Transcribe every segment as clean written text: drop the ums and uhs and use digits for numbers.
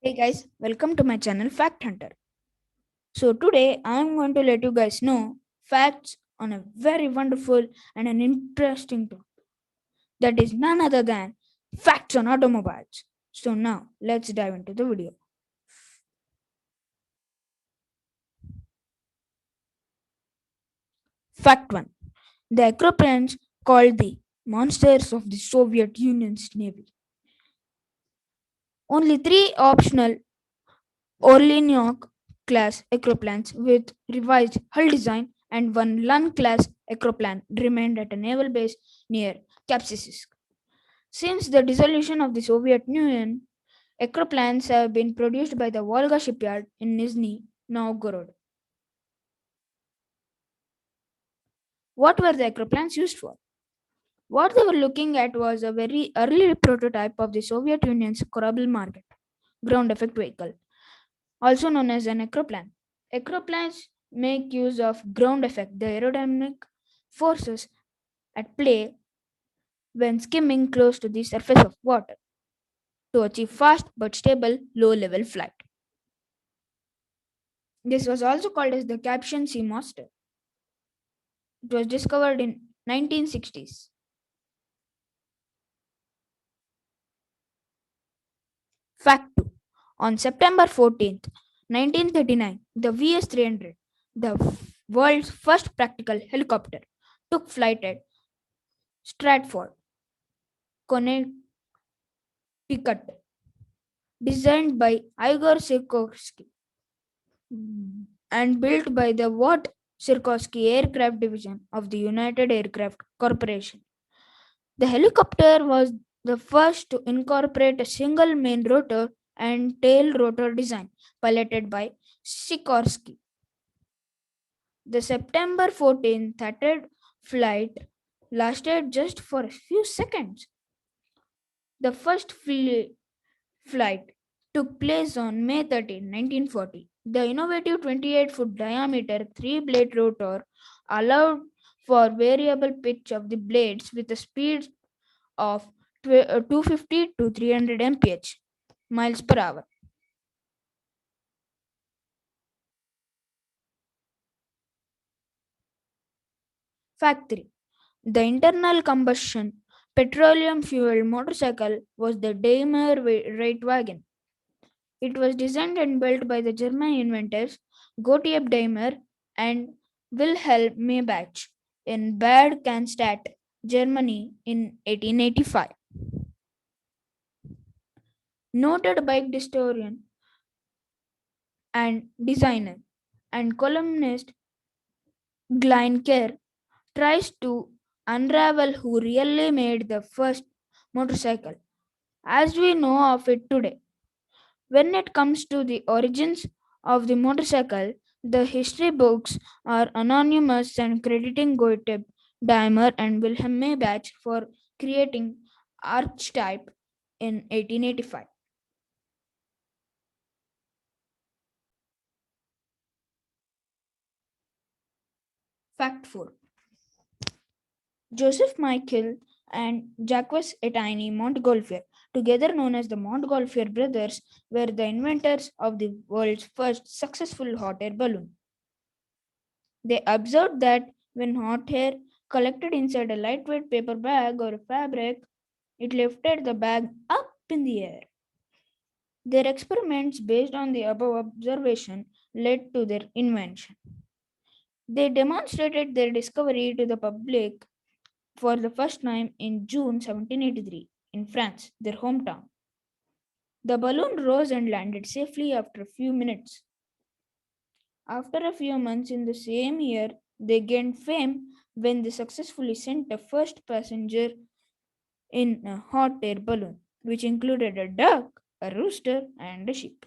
Hey guys, welcome to my channel Fact Hunter. So today I am going to let you guys know facts on a very wonderful and an interesting topic that is none other than facts on automobiles. So now let's dive into the video. Fact 1. The Acroplans called the monsters of the Soviet Union's navy. Only three optional Orleaniok class Acroplans with revised hull design and one Lun class Acroplan remained at a naval base near Kapsisisk. Since the dissolution of the Soviet Union, Acroplans have been produced by the Volga shipyard in Nizhny Novgorod. What were the Acroplans used for? What they were looking at was a very early prototype of the Soviet Union's Korabl market ground effect vehicle, also known as an acroplan. Acroplanes make use of ground effect, the aerodynamic forces at play when skimming close to the surface of water, to achieve fast but stable low level flight. This was also called as the Caption Sea Monster. It was discovered in 1960s. Fact 2. On September 14th, 1939, the VS-300, the world's first practical helicopter, took flight at Stratford, Connecticut, designed by Igor Sikorsky and built by the Watt Sikorsky Aircraft Division of the United Aircraft Corporation. The helicopter was the first to incorporate a single main rotor and tail rotor design, piloted by Sikorsky. The September 14th flight lasted just for a few seconds. The first flight took place on May 13, 1940. The innovative 28-foot diameter three-blade rotor allowed for variable pitch of the blades with a speed of 250 to 300 mph miles per hour. Fact 3. The internal combustion petroleum fueled motorcycle was the Daimler Reitwagen. It was designed and built by the German inventors Gottlieb Daimler and Wilhelm Maybach in Bad Cannstatt, Germany in 1885. Noted bike historian and designer and columnist Glenn Kerr tries to unravel who really made the first motorcycle as we know of it today. When it comes to the origins of the motorcycle, the history books are anonymous and crediting Goethe, Daimler, and Wilhelm Maybach for creating archetype in 1885. Fact 4. Joseph Michael and Jacques Etienne Montgolfier, together known as the Montgolfier brothers, were the inventors of the world's first successful hot air balloon. They observed that when hot air collected inside a lightweight paper bag or fabric, it lifted the bag up in the air. Their experiments based on the above observation led to their invention. They demonstrated their discovery to the public for the first time in June 1783 in France, their hometown. The balloon rose and landed safely after a few minutes. After a few months in the same year, they gained fame when they successfully sent a first passenger in a hot air balloon, which included a duck, a rooster, and a sheep.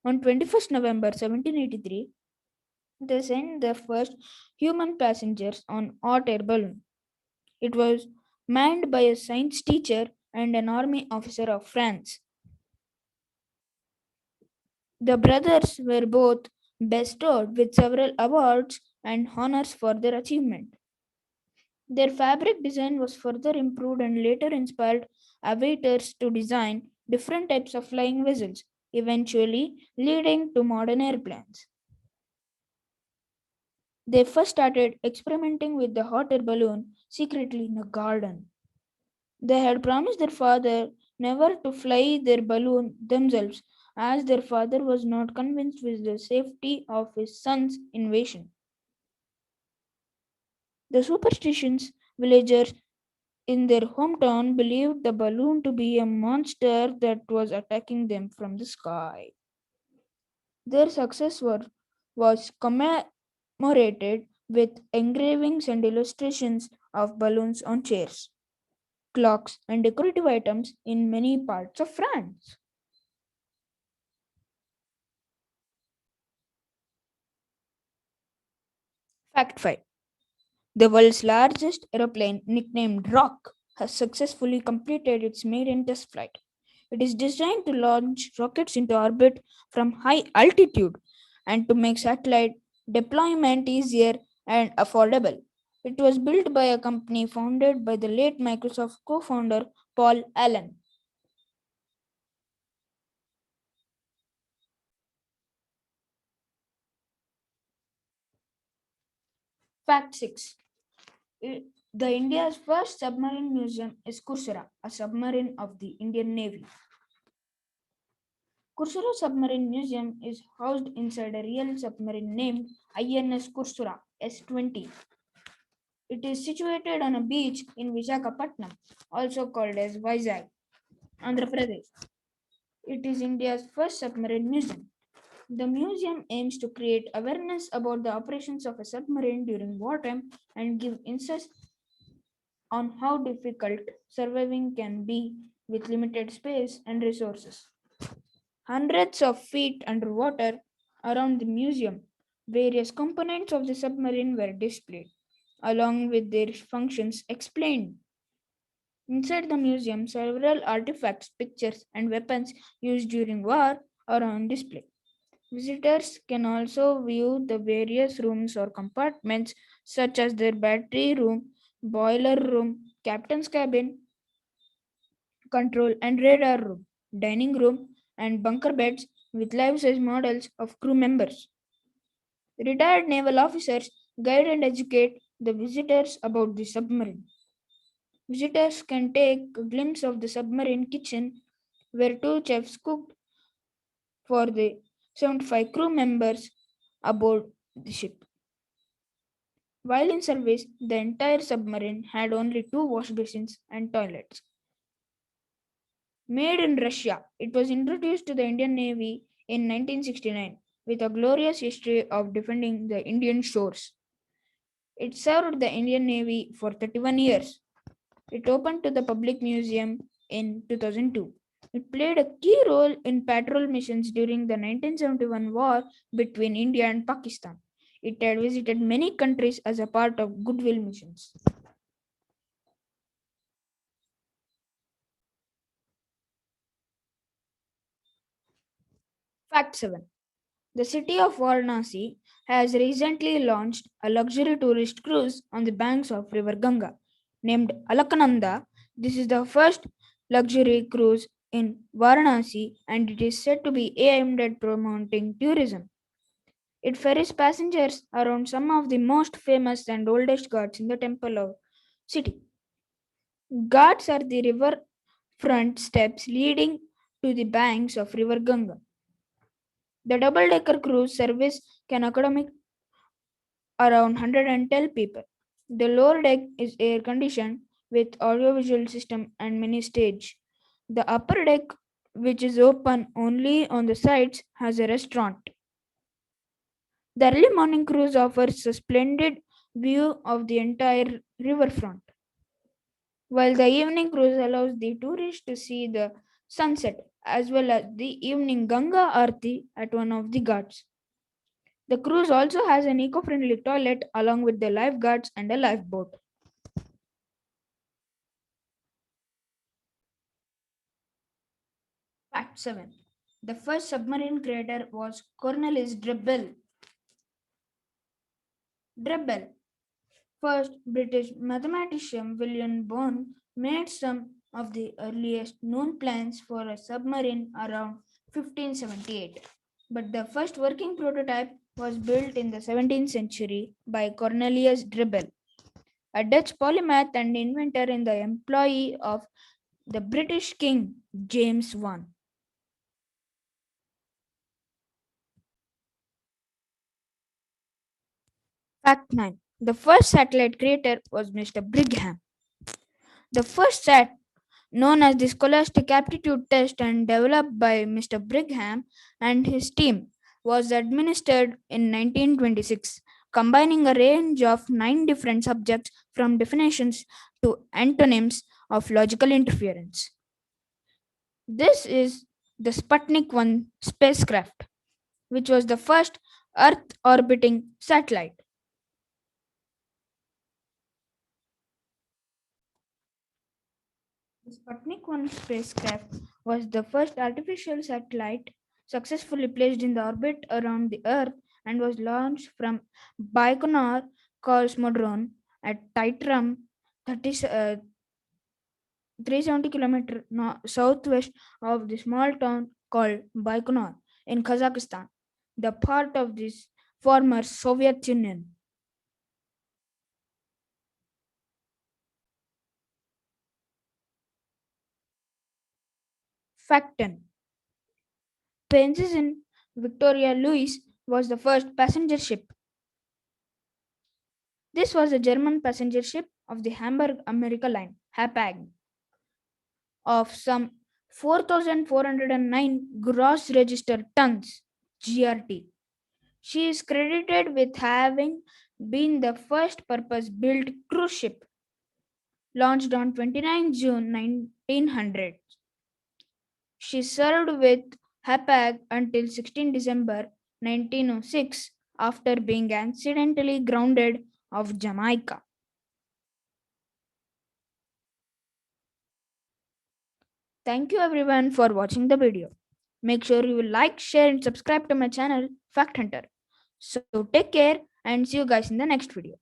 On 21st November 1783, they sent the first human passengers on hot air balloon. It was manned by a science teacher and an army officer of France. The brothers were both bestowed with several awards and honors for their achievement. Their fabric design was further improved and later inspired aviators to design different types of flying vessels, eventually leading to modern airplanes. They first started experimenting with the hot air balloon secretly in a garden. They had promised their father never to fly their balloon themselves, as their father was not convinced with the safety of his son's invasion. The superstitions villagers in their hometown believed the balloon to be a monster that was attacking them from the sky. Their was commemorated with engravings and illustrations of balloons on chairs, clocks, and decorative items in many parts of France. Fact 5. The world's largest aeroplane, nicknamed Rock, has successfully completed its maiden test flight. It is designed to launch rockets into orbit from high altitude and to make satellite deployment easier and affordable. It was built by a company founded by the late Microsoft co founder Paul Allen. Fact 6. The India's first submarine museum is Kursara, a submarine of the Indian Navy. Kursara Submarine Museum is housed inside a real submarine named INS Kursara S-20. It is situated on a beach in Visakhapatnam, also called as Vizag, Andhra Pradesh. It is India's first submarine museum. The museum aims to create awareness about the operations of a submarine during wartime and give insights on how difficult surviving can be with limited space and resources. Hundreds of feet underwater around the museum, various components of the submarine were displayed, along with their functions explained. Inside the museum, several artifacts, pictures, and weapons used during war are on display. Visitors can also view the various rooms or compartments, such as their battery room, boiler room, captain's cabin, control and radar room, dining room, and bunker beds with life size models of crew members. Retired naval officers guide and educate the visitors about the submarine. Visitors can take a glimpse of the submarine kitchen where two chefs cooked for the 75 crew members aboard the ship. While in service, the entire submarine had only two wash basins and toilets. Made in Russia, it was introduced to the Indian Navy in 1969 with a glorious history of defending the Indian shores. It served the Indian Navy for 31 years. It opened to the public museum in 2002. It played a key role in patrol missions during the 1971 war between India and Pakistan. It had visited many countries as a part of goodwill missions. Fact 7. The city of Varanasi has recently launched a luxury tourist cruise on the banks of River Ganga. Named Alakananda, this is the first luxury cruise in Varanasi and it is said to be aimed at promoting tourism. It ferries passengers around some of the most famous and oldest ghats in the temple of city. Ghats are the riverfront steps leading to the banks of River Ganga. The double-decker cruise service can accommodate around 110 people. The lower deck is air conditioned with audiovisual system and mini stage. The upper deck, which is open only on the sides, has a restaurant. The early morning cruise offers a splendid view of the entire riverfront, while the evening cruise allows the tourist to see the sunset as well as the evening Ganga Aarti at one of the ghats. The cruise also has an eco-friendly toilet along with the lifeguards and a lifeboat. Fact 7. The first submarine creator was Cornelis Drebbel. Drebbel, first British mathematician William Bone, made some of the earliest known plans for a submarine around 1578. But the first working prototype was built in the 17th century by Cornelius Drebbel, a Dutch polymath and inventor in the employ of the British King James I. Fact 9. The first satellite creator was Mr. Brigham. The first sat, known as the Scholastic Aptitude Test and developed by Mr. Brigham and his team, was administered in 1926, combining a range of 9 different subjects from definitions to antonyms of logical interference. This is the Sputnik 1 spacecraft, which was the first Earth orbiting satellite. The Sputnik 1 spacecraft was the first artificial satellite successfully placed in the orbit around the Earth and was launched from Baikonur Cosmodrome at Taitram, 370 km southwest of the small town called Baikonur in Kazakhstan, the part of this former Soviet Union. Fact 10. Princess Victoria Louise was the first passenger ship. This was a German passenger ship of the Hamburg America Line, HAPAG, of some 4,409 gross registered tons, GRT. She is credited with having been the first purpose built cruise ship launched on 29 June 1900. She served with HAPAG until 16 December 1906 after being accidentally grounded off Jamaica. Thank you everyone for watching the video. Make sure you like, share, and subscribe to my channel, Fact Hunter. So take care and see you guys in the next video.